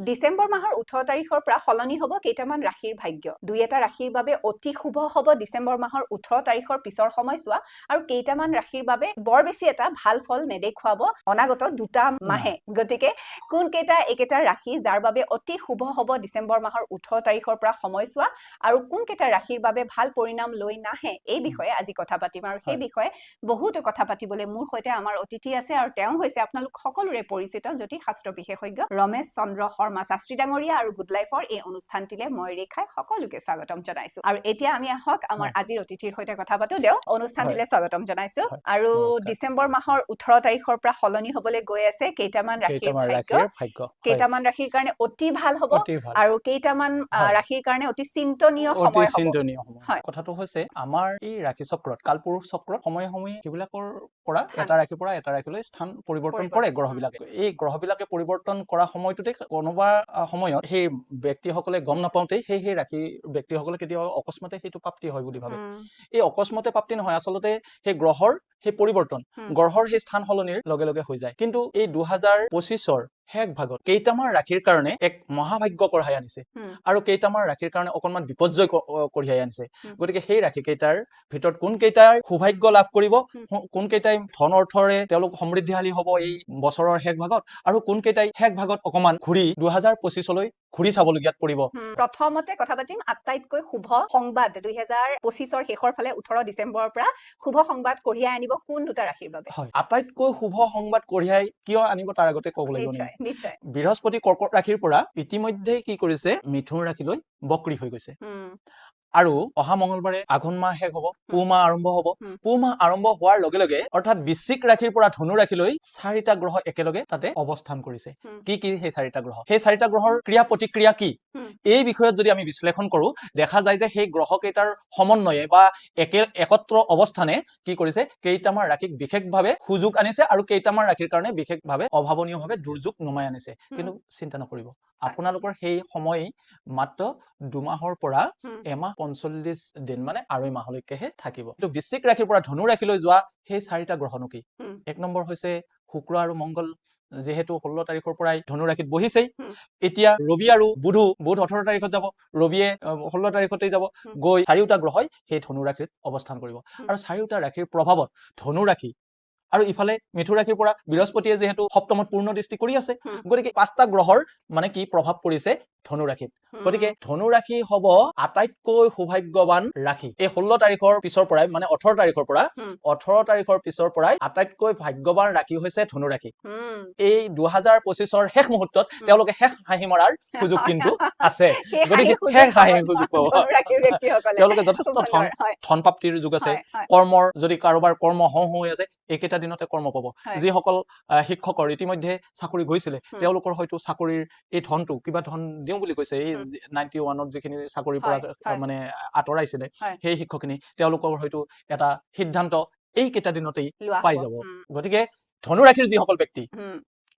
ডিসেম্বৰ মাহৰ 18 তাৰিখৰ পৰা সলনি হ'ব কেইটামান ৰাশিৰ ভাগ্য। দুই এটা ৰাশিৰ বাবে অতি শুভ হ'ব ডিসেম্বৰ মাহৰ 18 তাৰিখৰ পিছৰ সময়ছোৱা আৰু কেইটামান ৰাশিৰ বাবে বৰ বেছি এটা ভাল ফল নেদেখুৱাব অনাগত দুটা মাহে। গতিকে কোন কেইটা একেটা ৰাশি যাৰ বাবে অতি শুভ হ'ব ডিসেম্বৰ মাহৰ 18 তাৰিখৰ পৰা সময়ছোৱা আৰু কোন কেইটা ৰাশিৰ বাবে ভাল পৰিণাম লৈ নাহে এই বিষয়ে আজি কথা পাতিম আৰু সেই বিষয়ে বহুতো কথা পাতিবলৈ মোৰ সৈতে আমাৰ অতিথি আছে আৰু তেওঁ হৈছে আপোনালোক সকলোৰে পৰিচিত জ্যোতিষ শাস্ত্ৰ বিশেষজ্ঞ ৰমেশ চন্দ্ৰ শৰ্মা শাস্ত্ৰী ডাঙৰীয়া আৰু গুড লাইফৰ এই অনুষ্ঠানটিলে মই ৰেখাই সকলোকে স্বাগতম জনাইছো আৰু এতিয়া আমি আহক আমাৰ আজিৰ অতিথিৰ সৈতে কথা পাতো দেও অনুষ্ঠানটিলে স্বাগতম জনাইছো আৰু ডিসেম্বৰ মাহৰ 18 তাৰিখৰ পৰা সলনি হ'বলৈ গৈ আছে কেইটামান ৰাশিৰ ভাগ্য কেইটামান ৰাশিৰ কাৰণে অতি ভাল হ'ব আৰু কেইটামান ৰাশিৰ কাৰণে অতি চিন্তনীয় সময় হ'ব কথাটো হৈছে আমাৰ এই ৰাশি চক্ৰত কালপুৰুষ চক্ৰত সময়ে কিবিলাকৰ পৰা এটা ৰাশিৰ পৰা এটা ৰাশিলৈ স্থান পৰিৱৰ্তন কৰে গ্ৰহবিলাকে এই গ্ৰহবিলাকে পৰিৱৰ্তন কৰা সময়টোতে কোনোবা সময়ত সেই ব্যক্তিসকলে গম নাপাওঁতেই সেই ৰাশি ব্যক্তিসকলে কেতিয়াবা অকস্মাতে সেইটো প্ৰাপ্তি হয় বুলি ভাবে এই অকস্মাতে প্ৰাপ্তি নহয় আচলতে সেই গ্ৰহৰ সেই পৰিৱৰ্তন গ্ৰহৰ সেই স্থান সলনিৰ লগে লগে হৈ যায় কিন্তু এই 2025ৰ শেষ ভাগত কেইটামান ৰাশিৰ কাৰণে এক মহাভাগ্য কঢ়াই আনিছে আৰু কেইটামান ৰাশিৰ কাৰণে অকনমান বিপৰ্যয় কঢ়িয়াই আনিছে গতিকে সেই ৰাশি কেইটাৰ ভিতৰত কোন কেইটাৰ সৌভাগ্য লাভ কৰিব কোন কেইটাই ধন অৰ্থৰে তেওঁলোক সমৃদ্ধিশালী হ'ব এই বছৰৰ শেষ ভাগত আৰু কোন কেইটাই শেষ ভাগত অকমান ঘূৰি 2025লৈ ঘূৰি চাবলগীয়াত পৰিব প্ৰথমতে কথা পাতিম আটাইতকৈ শুভ সংবাদ 2025ৰ শেষৰ ফালে 18 ডিসেম্বৰৰ পৰা শুভ সংবাদ কঢ়িয়াই আনিব কোন দুটা ৰাশিৰ বাবে হয় আটাইতকৈ শুভ সংবাদ কঢ়িয়াই কিয় আনিব তাৰ আগতে ক'ব লাগিব নিশ্চয় বৃহস্পতি কৰ্কট ৰাশিৰ পৰা ইতিমধ্যে কি কৰিছে মিথুন ৰাশিলৈ বক্ৰী হৈ গৈছে আৰু অহা মঙ্গলবাৰে আঘোণ মাহ শেষ হ'ব পুহ মাহ আৰম্ভ হ'ব পুহ মাহ আৰম্ভ হোৱাৰ লগে লগে অৰ্থাৎ বৃশ্চিক ৰাশিৰ পৰা ধনু ৰাশিলৈ চাৰিটা গ্ৰহ একেলগে তাতে অৱস্থান কৰিছে কি সেই চাৰিটা গ্ৰহ সেই চাৰিটা গ্ৰহৰ ক্ৰিয়া প্ৰতিক্ৰিয়া কি এই বিষয়ত যদি আমি বিশ্লেষণ কৰো দেখা যায় যে সেই গ্ৰহ কেইটাৰ সমন্বয়ে বা একত্ৰ অৱস্থানে কি কৰিছে কেইটামান ৰাশিক বিশেষভাৱে সুযোগ আনিছে আৰু কেইটামান ৰাশিৰ কাৰণে বিশেষভাৱে অভাৱনীয়ভাৱে দুৰ্যোগ নমাই আনিছে কিন্তু চিন্তা নকৰিব আপোনালোকৰ সেই সময় মাত্ৰ দুমাহৰ পৰা এমাহ 45 দিন মানে আঢ়ৈ মাহলৈকেহে থাকিব কিন্তু বৃশ্চিক ৰাশিৰ পৰা ধনু ৰাশিলৈ যোৱা সেই চাৰিটা গ্ৰহনো কি এক নম্বৰ হৈছে শুক্ৰ আৰু মংগল যেহেতু 16 তাৰিখৰ পৰাই ধনু ৰাশিত বহিছেই এতিয়া ৰবি আৰু বুধ 18 তাৰিখত যাব ৰবিয়ে 16 তাৰিখতেই যাব গৈ চাৰিওটা গ্ৰহই সেই ধনু ৰাশিত অৱস্থান কৰিব আৰু চাৰিওটা ৰাশিৰ প্ৰভাৱত ধনু ৰাশি আৰু ইফালে মিথুন ৰাশিৰ পৰা বৃহস্পতিয়ে যেহেতু সপ্তমত পূৰ্ণ দৃষ্টি কৰি আছে গতিকে পাঁচটা গ্ৰহৰ মানে কি প্ৰভাৱ পৰিছে ধনু ৰাশিত গতিকে ধনু ৰাশি হ'ব আটাইতকৈ সৌভাগ্যৱান ৰাশি এই 16 তাৰিখৰ পিছৰ পৰাই মানে 18 তাৰিখৰ পৰা 18 তাৰিখৰ পিছৰ পৰাই আটাইতকৈ ভাগ্যৱান ৰাশি হৈছে ধনু ৰাশি এই 2025ৰ শেষ মুহূৰ্তত তেওঁলোকে শেষ হাঁহি মৰাৰ সুযোগ কিন্তু আছে গতিকে শেষ হাঁহি সুযোগ পাব তেওঁলোকে যথেষ্ট ধন প্ৰাপ্তিৰ যোগ আছে কৰ্মৰ যদি কাৰোবাৰ কৰ্ম হৈ আছে একেটা দিনতে কৰ্ম পাব যিসকল শিক্ষকৰ ইতিমধ্যে চাকৰি গৈছিলে তেওঁলোকৰ হয়তো চাকৰিৰ এই ধনটো কিবা ধন দিও বুলি কৈছে এই 91ত যিখিনি চাকৰিৰ পৰা মানে আঁতৰাইছিলে সেই শিক্ষকখিনি তেওঁলোকৰ হয়তো এটা সিদ্ধান্ত এই কেইটা দিনতেই পাই যাব গতিকে ধনু ৰাশিৰ যিসকল ব্যক্তি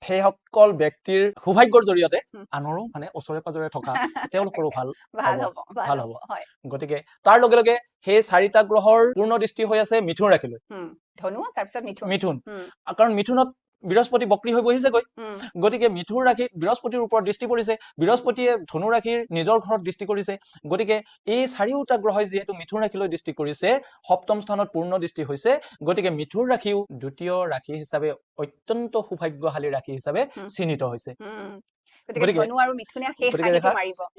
সেইসকল ব্যক্তিৰ সৌভাগ্যৰ জৰিয়তে আনৰো মানে ওচৰে পাজৰে থকা তেওঁলোকৰো ভাল হ'ব গতিকে তাৰ লগে লগে সেই চাৰিটা গ্ৰহৰ পূৰ্ণ দৃষ্টি হৈ আছে মিথুন ৰাশিলৈ ধনু তাৰপিছত মিথুন কাৰণ মিথুনত বৃহস্পতি বক্ৰী হৈ বহিছেগৈ গতিকে মিথুন ৰাশি বৃহস্পতিৰ ওপৰত দৃষ্টি পৰিছে বৃহস্পতিয়ে ধনু ৰাশিৰ নিজৰ ঘৰত দৃষ্টি কৰিছে গতিকে এই চাৰিওটা গ্ৰহই যিহেতু মিথুন ৰাশিলৈ দৃষ্টি কৰিছে সপ্তম স্থানত পূৰ্ণ দৃষ্টি হৈছে গতিকে মিথুন ৰাশিও দ্বিতীয় ৰাশি হিচাপে অত্যন্ত সৌভাগ্যশালী ৰাশি হিচাপে চিহ্নিত হৈছে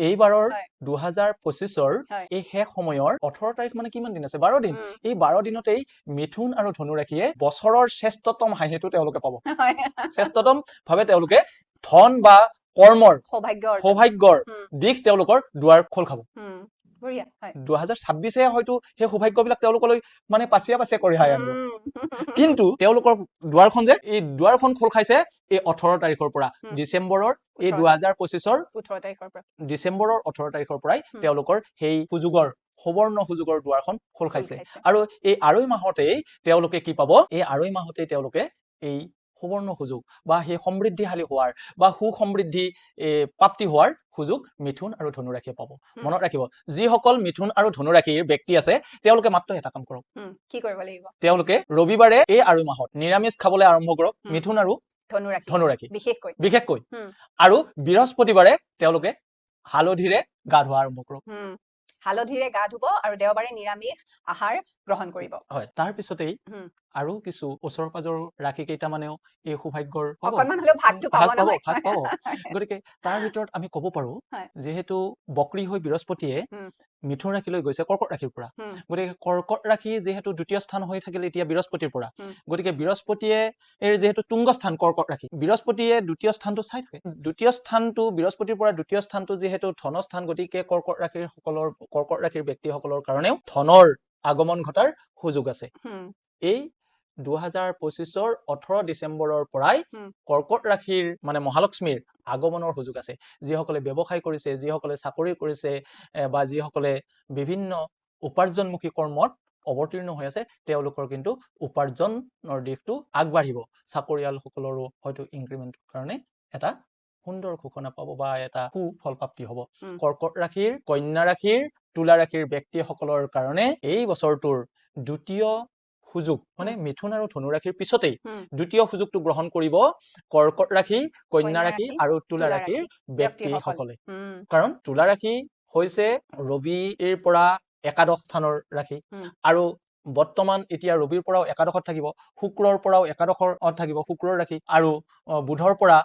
এইবাৰৰ 2025ৰ এই শেষ সময়ৰ 18 তাৰিখ মানে কিমান দিন আছে 12 দিন এই 12 দিনতেই মিথুন আৰু ধনু ৰাশিয়ে বছৰৰ শ্ৰেষ্ঠতম হাঁহিটো তেওঁলোকে পাব শ্ৰেষ্ঠতম ভাৱে তেওঁলোকে ধন বা কৰ্মৰ সৌভাগ্যৰ দিশ তেওঁলোকৰ দুৱাৰ খোল খাব 2026 হয়তো সেই সৌভাগ্যবিলাক তেওঁলোকলৈ মানে পাছিয়া কঢ়িয়াই আনিব কিন্তু তেওঁলোকৰ দুৱাৰখন যে এই দুৱাৰখন খোল খাইছে এই 18 তাৰিখৰ পৰা ডিসেম্বৰৰ এই 2025ৰ 18 তাৰিখৰ পৰা ডিসেম্বৰৰ 18 তাৰিখৰ পৰাই তেওঁলোকৰ সেই সুযোগৰ সুবৰ্ণ সুযোগৰ দুৱাৰখন খোল খাইছে আৰু এই আঢ়ৈ মাহতেই তেওঁলোকে কি পাব এই আঢ়ৈ মাহতেই তেওঁলোকে এই সুবৰ্ণ সুযোগ বা সেই সমৃদ্ধিশালী হোৱাৰ বা সুসমৃদ্ধি প্ৰাপ্তি হোৱাৰ সুযোগ মিথুন আৰু ধনু ৰাশিয়ে পাব মনত ৰাখিব যিসকল মিথুন আৰু ধনু ৰাশিৰ ব্যক্তি আছে তেওঁলোকে মাত্ৰ এটা কাম কৰক কি কৰিব লাগিব তেওঁলোকে ৰবিবাৰে এই আঢ়ৈ মাহত নিৰামিষ খাবলৈ আৰম্ভ কৰক মিথুন আৰু ধনুৰাশি বিশেষকৈ হুম। আৰু বৃহস্পতিবাৰে তেওঁলোকে হালধিৰে গা ধোৱা আৰম্ভ কৰক হালধিৰে গা ধুব আৰু দেওবাৰে নিৰামিষ আহাৰ গ্ৰহণ কৰিব হয় তাৰ পিছতেই হুম। আৰু কিছু ওচৰ পাজৰ ৰাশি কেইটামানেও এই সৌভাগ্যৰ পাব অকণমান হলেও ভাগটো পাব নহয় ভাগ পাব গতিকে তাৰ ভিতৰত আমি ক'ব পাৰো হয়। যিহেতু বক্ৰী হৈ বৃহস্পতিয়ে হুম। মিথুন ৰাশিলৈ গৈছে কৰ্কট ৰাশিৰ পৰা হুম। গতিকে কৰ্কট ৰাশি যিহেতু দ্বিতীয় স্থান হৈ থাকিলে এতিয়া বৃহস্পতিৰ পৰা হুম। গতিকে বৃহস্পতিয়ে যিহেতু তুংগ স্থান কৰ্কট ৰাশি বৃহস্পতিয়ে দ্বিতীয় স্থানটো চাই থাকে দ্বিতীয় স্থানটো বৃহস্পতিৰ পৰা দ্বিতীয় স্থানটো যিহেতু ধনস্থান গতিকে কৰ্কট ৰাশিৰ ব্যক্তিসকলৰ কাৰণেও ধনৰ আগমন ঘটাৰ সুযোগ আছে হুম। এই 2025 18 ডিচেম্বৰৰ পৰাই হুম। কৰ্কট ৰাশিৰ মানে মহালক্ষ্মীৰ আগমনৰ সুযোগ আছে যিসকলে ব্যৱসায় কৰিছে যিসকলে চাকৰি কৰিছে বা যিসকলে বিভিন্ন উপাৰ্জনমুখী কৰ্মত অৱতীৰ্ণ হৈ আছে তেওঁলোকৰ কিন্তু উপাৰ্জনৰ দিশটো আগবাঢ়িব চাকৰিয়ালসকলৰো হয়তো ইনক্ৰিমেন্টৰ কাৰণে এটা সুন্দৰ ঘোষণা পাব বা এটা সুফল প্ৰাপ্তি হ'ব কৰ্কট ৰাশিৰ কন্যা ৰাশিৰ তুলা ৰাশিৰ ব্যক্তিসকলৰ কাৰণে এই বছৰটোৰ দ্বিতীয় সুযোগ মানে মিথুন আৰু ধনু ৰাশিৰ পিছতেই দ্বিতীয় সুযোগটো গ্ৰহণ কৰিব কৰ্কট ৰাশি কন্যা ৰাশি আৰু তুলা ৰাশিৰ ব্যক্তিসকলে কাৰণ তুলা ৰাশি হৈছে ৰবিৰ পৰা একাদশ স্থানৰ ৰাশি আৰু বৰ্তমান এতিয়া ৰবিৰ পৰাও একাদশত থাকিব শুক্ৰৰ পৰাও একাদশত থাকিব শুক্ৰৰ ৰাশি আৰু বুধৰ পৰা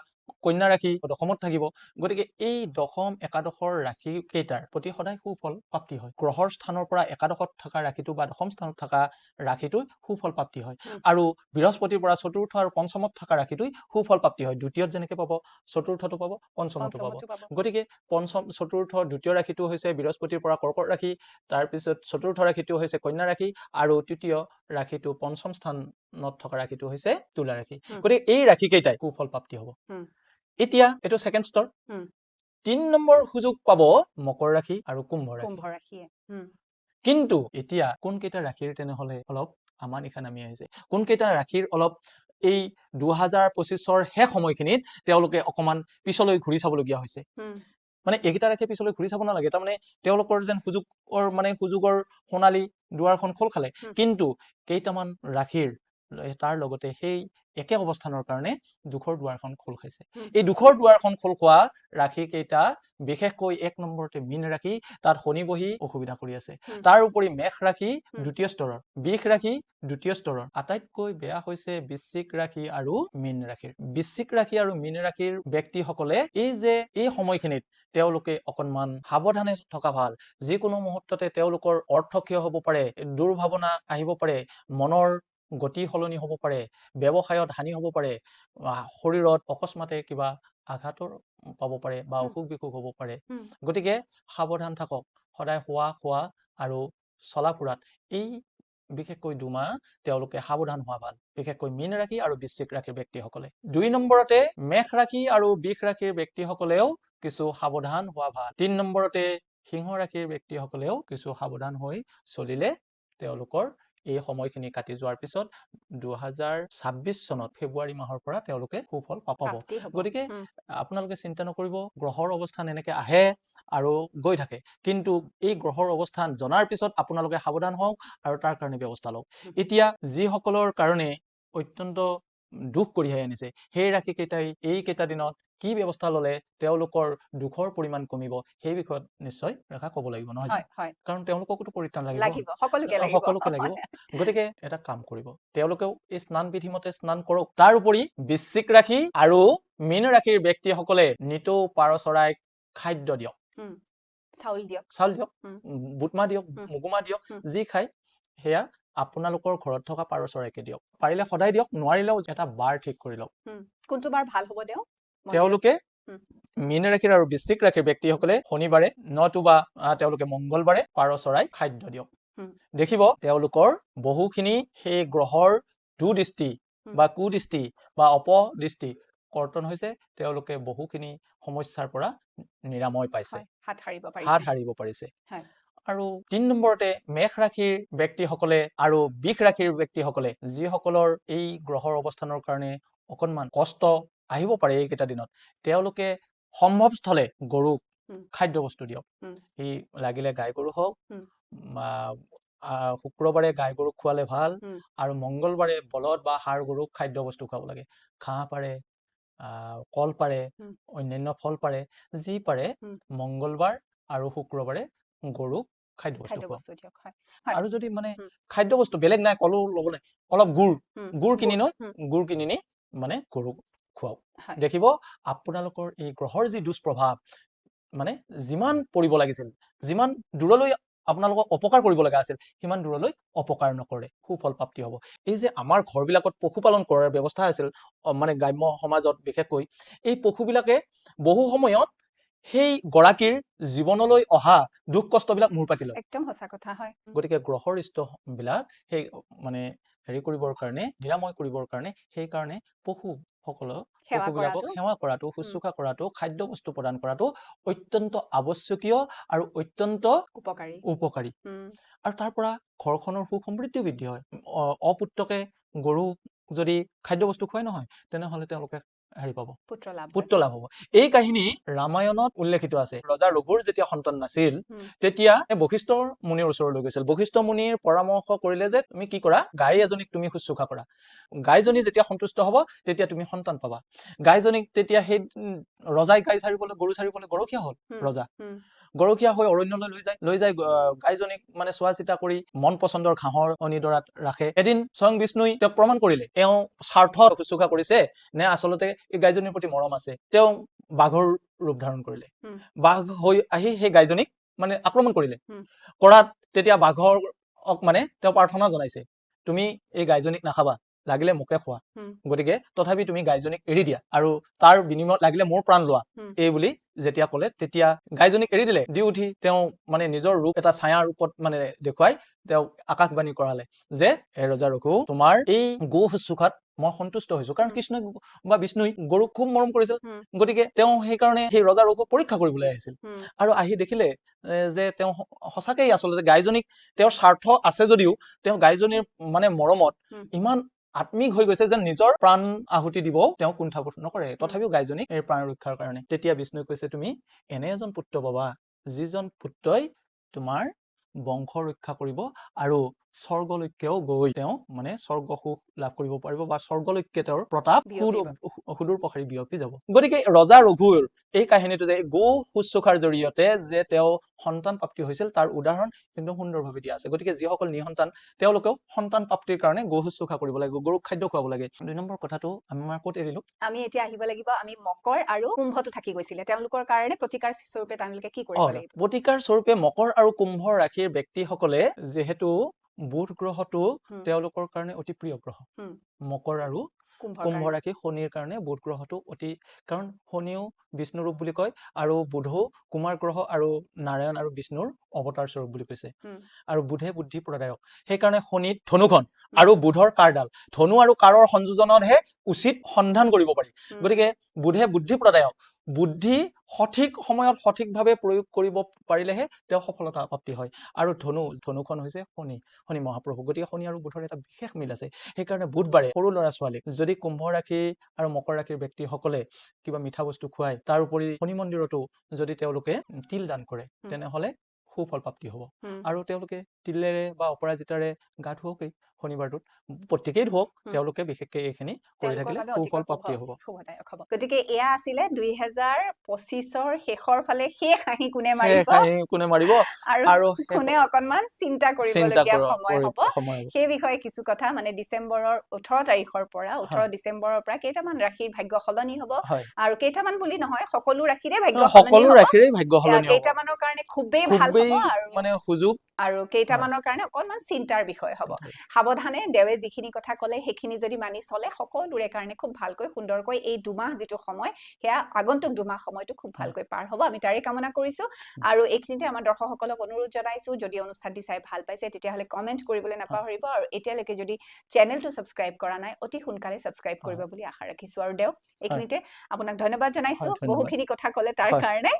কন্যা ৰাশি দশমত থাকিব গতিকে এই দশম একাদশৰ ৰাশি কেইটাৰ প্ৰতি সদায় সুফল প্ৰাপ্তি হয় গ্ৰহৰ স্থানৰ পৰা একাদশত থকা ৰাশিটো বা দশম স্থানত থকা ৰাশিটো সুফল প্ৰাপ্তি হয় আৰু বৃহস্পতিৰ পৰা চতুৰ্থ আৰু পঞ্চমত থকা ৰাশিটোই সুফল প্ৰাপ্তি হয় দ্বিতীয়ত যেনেকে পাব চতুৰ্থটো পাব পঞ্চমতো পাব গতিকে পঞ্চম চতুৰ্থ দ্বিতীয় ৰাশিটো হৈছে বৃহস্পতিৰ পৰা কৰ্কট ৰাশি তাৰ পিছত চতুৰ্থ ৰাশিটো হৈছে কন্যা ৰাশি আৰু তৃতীয় ৰাশিটো পঞ্চম স্থানত থকা ৰাশিটো হৈছে তুলা ৰাশি গতিকে এই ৰাশি কেইটাই সুফল প্ৰাপ্তি হ'ব এতিয়া এইটো সেকেন্ড স্তৰ 3 নম্বৰ সুযোগ পাব মকৰ ৰাশি আৰু কুম্ভ ৰাশি কিন্তু এতিয়া কোন কেইটা ৰাশিৰ তেনেহলে অলপ আমাৰ নিশা নামি আহিছে কোন কেইটা ৰাশিৰ অলপ এই 2025ৰ শেষ সময়খিনিত তেওঁলোকে অকমান পিছলৈ ঘূৰি চাবলগীয়া হৈছে মানে এইকেইটা ৰাশি পিছলৈ ঘূৰি চাব নালাগে তাৰমানে তেওঁলোকৰ যেন সুযোগৰ সোণালী দুৱাৰখন খোল খালে কিন্তু কেইটামান ৰাশিৰ তাৰ লগতে সেই একে অৱস্থানৰ কাৰণে দুখৰ দুৱাৰখন খোল খাইছে এই দুখৰ দুৱাৰখন খোল খোৱা ৰাশি কেইটা বিশেষকৈ 1 নম্বৰতে মীন ৰাশি তাত শনি বহি অসুবিধা কৰি আছে তাৰ উপৰি মেষ ৰাশি দ্বিতীয় স্তৰৰ বৃষ ৰাশি দ্বিতীয় স্তৰৰ আটাইতকৈ বেয়া হৈছে বৃশ্চিক ৰাশি আৰু মীন ৰাশিৰ বৃশ্চিক ৰাশি আৰু মীন ৰাশিৰ ব্যক্তিসকলে এই সময়খিনিত তেওঁলোকে অকনমান সাৱধানে থকা ভাল যিকোনো মুহূৰ্ততে তেওঁলোকৰ অৰ্থক্ষয় হ'ব পাৰে দুৰ্ভাৱনা আহিব পাৰে মনৰ গতি সলনি হ'ব পাৰে ব্যৱসায়ত হানি হ'ব পাৰে শৰীৰত অকস্মাতে কিবা আঘাতৰ পাব পাৰে বা অসুখ বিসুখ হ'ব পাৰে গতিকে সাৱধান থাকক সদায় খোৱা আৰু চলা ফুৰাত এই বিশেষকৈ দুমাহ তেওঁলোকে সাৱধান হোৱা ভাল বিশেষকৈ মীন ৰাশি আৰু বৃশ্চিক ৰাশিৰ ব্যক্তিসকলে 2 নম্বৰতে মেষ ৰাশি আৰু বৃষ ৰাশিৰ ব্যক্তিসকলেও কিছু সাৱধান হোৱা ভাল 3 নম্বৰতে সিংহ ৰাশিৰ ব্যক্তিসকলেও কিছু সাৱধান হৈ চলিলে তেওঁলোকৰ এই সময়খিনি কাটি যোৱাৰ পিছত 2026 চনত ফেব্ৰুৱাৰী মাহৰ পৰা তেওঁলোকে সুফল পাব গতিকে আপোনালোকে চিন্তা নকৰিব গ্ৰহৰ অৱস্থান এনেকে আহে আৰু গৈ থাকে কিন্তু এই গ্ৰহৰ অৱস্থান জনাৰ পিছত আপোনালোকে সাৱধান হওক আৰু তাৰ কাৰণে ব্যৱস্থা লওক এতিয়া যিসকলৰ কাৰণে অত্যন্ত দুখ কঢ়িয়াই আনিছে সেই ৰাশি কেইটাই এই কেইটা দিনত কি ব্যৱস্থা ললে তেওঁলোকৰ দুখৰ পৰিমাণ কমিব সেই বিষয়ত নিশ্চয় ৰেখা ক'ব লাগিব নহয় কাৰণ তেওঁলোককতো পৰিত্ৰাণ লাগিব সকলোকে লাগিব গতিকে এটা কাম কৰিব তেওঁলোকেও এই স্নান বিধিমতে স্নান কৰক তাৰ উপৰি বৃশ্চিক ৰাশি আৰু মীন ৰাশিৰ ব্যক্তিসকলে নিতৌ পাৰ চৰাইক খাদ্য দিয়ক চাউল দিয়ক বুটমাহ দিয়ক মগুমাহ দিয়ক যি খায় সেয়া আপোনালোকৰ ঘৰত থকা পাৰ চৰাইকে দিয়ক পাৰিলে সদায় দিয়ক নোৱাৰিলেও এটা বাৰ ঠিক কৰি লওক কোনটো বাৰ ভাল হ'ব তেওঁলোকে মীন ৰাশিৰ আৰু বৃশ্চিক ৰাশিৰ ব্যক্তিসকলে শনিবাৰে নতুবা তেওঁলোকে মংগলবাৰে পাৰ চৰাই খাদ্য দিয়ক দেখিব তেওঁলোকৰ বহুখিনি সেই গ্ৰহৰ দুদৃষ্টি বা কুদৃষ্টি বা অপদৃষ্টি কৰ্তন হৈছে তেওঁলোকে বহুখিনি সমস্যাৰ পৰা নিৰাময় পাইছে হাত হাৰিব পাৰিছে আৰু 3 নম্বৰতে মেষ ৰাশিৰ ব্যক্তিসকলে আৰু বৃষ ৰাশিৰ ব্যক্তিসকলে যিসকলৰ এই গ্ৰহৰ অৱস্থানৰ কাৰণে অকনমান কষ্ট আহিব পাৰে এইকেইটা দিনত তেওঁলোকে সম্ভৱস্থলে গৰুক খাদ্য বস্তু দিয়ক ই লাগিলে গাই গৰু হওক শুক্ৰবাৰে গাই গৰুক খোৱালে ভাল আৰু মংগলবাৰে বলদ বা ষাঁড় গৰুক খাদ্য বস্তু খুৱাব লাগে ঘাঁহ পাৰে কল পাৰে, হুম। অন্যান্য ফল পাৰে, যি পাৰে হুম। মংগলবাৰ আৰু শুক্ৰবাৰে গৰুক খাদ্য বস্তু খুৱাওক। খাদ্যবস্তু দিয়ক হয় হয় আৰু যদি মানে হুম। খাদ্য বস্তু বেলেগ নাই, কলো ল'ব নাই, অলপ গুড় হুম। গুড় কিনি লৈ হুম। গুড় কিনি নি মানে গৰুক খুৱাওক। হয় দেখিব আপোনালোকৰ এই গ্ৰহৰ যি দুষ্প্ৰভাৱ মানে যিমান পৰিব লাগিছিল, যিমান দূৰলৈ আপোনালোকক অপকাৰ কৰিব লগা আছিল, সিমান দূৰলৈ অপকাৰ নকৰে, সুফল প্ৰাপ্তি হ'ব। এই যে আমাৰ ঘৰবিলাকত পশুপালন কৰাৰ ব্যৱস্থা আছিল, মানে গ্ৰাম্য সমাজত বিশেষকৈ এই পশুবিলাকে বহু সময়ত সেই গৰাকীৰ জীৱনলৈ অহা দুখ কষ্টবিলাক মূৰ পাতি লয়। একদম সঁচা কথা হয় গতিকে গ্ৰহৰ বিলাক সেই মানে হেৰি কৰিবৰ কাৰণে, নিৰাময় কৰিবৰ কাৰণে, সেইকাৰণে সেৱা পশুবিলাকক কৰাটো সেৱা কৰাটো, শুশ্ৰূষা কৰাটো, খাদ্য বস্তু প্ৰদান কৰাটো অত্যন্ত আৱশ্যকীয় আৰু অত্যন্ত উপকাৰী। আৰু তাৰ পৰা ঘৰখনৰ সুখ সমৃদ্ধিও বৃদ্ধি হয়। অপুত্ৰকে গৰু যদি খাদ্য বস্তু খুৱাই নহয়, তেনেহলে তেওঁলোকে হেৰি পাব, পুত্ৰ লাভ হ'ব। এই কাহিনী ৰামায়ণত উল্লেখিত আছে। ৰজা ৰঘুৰ যেতিয়া সন্তান নাছিল, তেতিয়া বশিষ্ঠ মুনিৰ ওচৰলৈ গৈছিল। বশিষ্ঠ মুনিৰ পৰামৰ্শ কৰিলে যে তুমি কি কৰা, গাই এজনীক তুমি শুশ্ৰূষা কৰা, গাইজনী যেতিয়া সন্তুষ্ট হ'ব তেতিয়া তুমি সন্তান পাবা। গাইজনীক তেতিয়া সেই ৰজাই গাই চাৰিবলৈ, গৰু চাৰিবলৈ গৰখীয়া হ'ল। ৰজা গৰখীয়া হৈ অৰণ্যলৈ লৈ যায় গাইজনীক মানে চোৱা চিতা কৰি মন পচন্দৰ ঘাঁহৰ অনিডৰাত ৰাখে। এদিন স্বয়ং বিষ্ণুই তেওঁক প্ৰমাণ কৰিলে তেওঁ স্বাৰ্থ শুশ্ৰূষা কৰিছে নে আচলতে এই গাইজনীৰ প্ৰতি মৰম আছে। তেওঁ বাঘৰ ৰূপ ধাৰণ কৰিলে, বাঘ হৈ আহি সেই গাইজনীক মানে আক্ৰমণ কৰিলে। কৰাত তেতিয়া বাঘৰ মানে তেওঁ প্ৰাৰ্থনা জনাইছে, তুমি এই গাইজনীক নাখাবা, লাগিলে মোকে খোৱা, গতিকে তথাপি তুমি গাইজনীক এৰি দিয়া আৰু তাৰ বিনিময়ত লাগিলে মোৰ প্ৰাণ লোৱা, এই বুলি যেতিয়া ক'লে তেতিয়া গাইজনীক এৰি দিলে। দি উঠি তেওঁ মানে নিজৰ ৰূপ এটা ছায়া ৰূপত মানে দেখুৱাই তেওঁ আকাশবাণী কৰালে যে হে ৰজা ৰঘু, তোমাৰ এই গো শুশ্ৰূষাত মই সন্তুষ্ট হৈছো। কাৰণ কৃষ্ণই বা বিষ্ণুই গৰুক খুব মৰম কৰিছিল, গতিকে তেওঁ সেইকাৰণে সেই ৰজা ৰঘুক পৰীক্ষা কৰিবলৈ আহিছিল। আৰু আহি দেখিলে যে তেওঁ সঁচাকেই আচলতে গাইজনীক তেওঁৰ স্বাৰ্থ আছে যদিও তেওঁ গাইজনীৰ মানে মৰমত ইমান আত্মিক হৈ গৈছে যেন নিজৰ প্ৰাণ আহুতি দিব তেওঁ কুণ্ঠাবোধ নকৰে। তথাপিও গাইজনীক এই প্ৰাণ ৰক্ষাৰ কাৰণে তেতিয়া বিষ্ণুই কৈছে, তুমি এনে এজন পুত্ৰ পাবা যিজন পুত্ৰই তোমাৰ বংশ ৰক্ষা কৰিব আৰু স্বৰ্গলৈকেও গৈ তেওঁ মানে স্বৰ্গ সুখ লাভ কৰিব পাৰিব বা স্বৰ্গলৈকে তেওঁৰ প্ৰতাপ সুদূৰ প্ৰসাৰী বিয়পি যাব। গতিকে ৰজা ৰঘুৰ এই কাহিনীটো যে গো শুশ্ৰূষাৰ জৰিয়তে যে তেওঁ সন্তান প্ৰাপ্তি হৈছিল তাৰ উদাহৰণ কিন্তু সুন্দৰভাৱে দিয়া আছে। গতিকে যিসকল নিসন্তান তেওঁলোকেও সন্তান প্ৰাপ্তিৰ কাৰণে গো শুশ্ৰূষা কৰিব লাগিব, গৰুক খাদ্য খুৱাব লাগে। ২ নম্বৰ কথাটো আমাৰ ক'ত এৰিলো? আমি এতিয়া আহিব লাগিব, আমি মকৰ আৰু কুম্ভটো থাকি গৈছিলে, তেওঁলোকৰ কাৰণে প্ৰতিকাৰ স্বৰূপে তেওঁলোকে কি কৰিব লাগিব? প্ৰতিকাৰ স্বৰূপে মকৰ আৰু কুম্ভ ৰাশিৰ ব্যক্তিসকলে যিহেতু বুধ গ্ৰহটো তেওঁলোকৰ কাৰণে অতি প্ৰিয় গ্ৰহ, মকৰ আৰু কুম্ভ ৰাশি শনিৰ কাৰণে বুধ গ্ৰহটো অতি, কাৰণ শনিও বিষ্ণু ৰূপ বুলি কয় আৰু বুধও কুমাৰ গ্ৰহ আৰু নাৰায়ণ আৰু বিষ্ণুৰ অৱতাৰ স্বৰূপ বুলি কৈছে। আৰু বুধে বুদ্ধি প্ৰদায়ক, সেইকাৰণে শনিত ধনুখন আৰু বুধৰ কাঁড়ডাল, ধনু আৰু কাঁড়ৰ সংযোজনতহে উচিত সন্ধান কৰিব পাৰি। গতিকে বুধে বুদ্ধি প্ৰদায়ক, বুদ্ধি সঠিক সময়ত সঠিকভাৱে প্ৰয়োগ কৰিব পাৰিলেহে তেওঁ সফলতা প্ৰাপ্তি হয়। আৰু ধনুখন হৈছে শনি মহাপ্ৰভু। গতিকে শনি আৰু বুধৰ এটা বিশেষ মিল আছে। সেইকাৰণে বুধবাৰে সৰু ল'ৰা ছোৱালীক যদি কুম্ভ ৰাশি আৰু মকৰ ৰাশিৰ ব্যক্তিসকলে কিবা মিঠা বস্তু খুৱায়, তাৰ উপৰি শনি মন্দিৰতো যদি তেওঁলোকে তিল দান কৰে, তেনেহলে সুফল প্ৰাপ্তি হ'ব। আৰু তেওঁলোকে তিলেৰে বা অপৰাজিতাৰে গা ধুৱকেই শনিবাৰটোত, প্ৰত্যেকেই ধুৱক, তেওঁলোকে বিশেষকৈ এইখিনি কৰি থাকিলে সুফল প্ৰাপ্তি হ'ব। গতিকে এয়া আছিলে 2025ৰ শেষৰ ফালে শেষ হাঁহি কোনে মাৰিব আৰু কোনে অকনমান চিন্তা কৰিবলগীয়া সময় হ'ব, সেই বিষয়ে কিছু কথা মানে ডিচেম্বৰৰ 18 তাৰিখৰ পৰা 18 ডিচেম্বৰৰ পৰা কেইটামান ৰাশিৰ ভাগ্য সলনি হ'ব। আৰু কেইটামান বুলি নহয়, সকলো ৰাশিৰে ভাগ্য সলনি হ'ব। কেইটামানৰ কাৰণে খুবেই ভাল হ'ব আৰু মানে সুযোগ, আৰু কেইটামানৰ কাৰণে অকনমান চিন্তাৰ বিষয় হ'ব। সাৱধানে দেৱে যিখিনি কথা ক'লে সেইখিনি যদি মানি চলে সকলোৰে কাৰণে খুব ভালকৈ সুন্দৰকৈ এই দুমাহ যিটো সময়, সেয়া আগন্তুক দুমাহ সময়টো খুব ভালকৈ পাৰ হ'ব, আমি তাৰে কামনা কৰিছো। আৰু এইখিনিতে আমাৰ দৰ্শকসকলক অনুৰোধ জনাইছো, যদি অনুষ্ঠানটি চাই ভাল পাইছে তেতিয়াহ'লে কমেণ্ট কৰিবলৈ নাপাহৰিব, আৰু এতিয়ালৈকে যদি চেনেলটো ছাবস্ক্ৰাইব কৰা নাই অতি সোনকালে ছাবস্ক্ৰাইব কৰিব বুলি আশা ৰাখিছো। আৰু দেও এইখিনিতে আপোনাক ধন্যবাদ জনাইছো, বহুখিনি কথা ক'লে তাৰ কাৰণে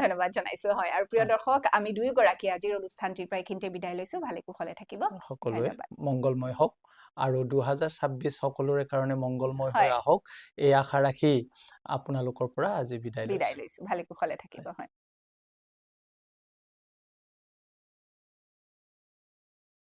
ধন্যবাদ জনাইছো। হয়, আৰু প্ৰিয় দৰ্শক, আমি দুয়োগৰাকী আজিৰ অনুষ্ঠানটিৰ পৰা এইখিনিতে বিদায় লৈছো। ভালে কুশলে থাকিব, সকলোৱে মংগলময় হওক আৰু 2026 সকলোৰে কাৰণে মংগলময় হৈ আহক, এই আশা ৰাখি আপোনালোকৰ পৰা আজি বিদায় লৈছো। ভালে কুশলে থাকিব। হয়।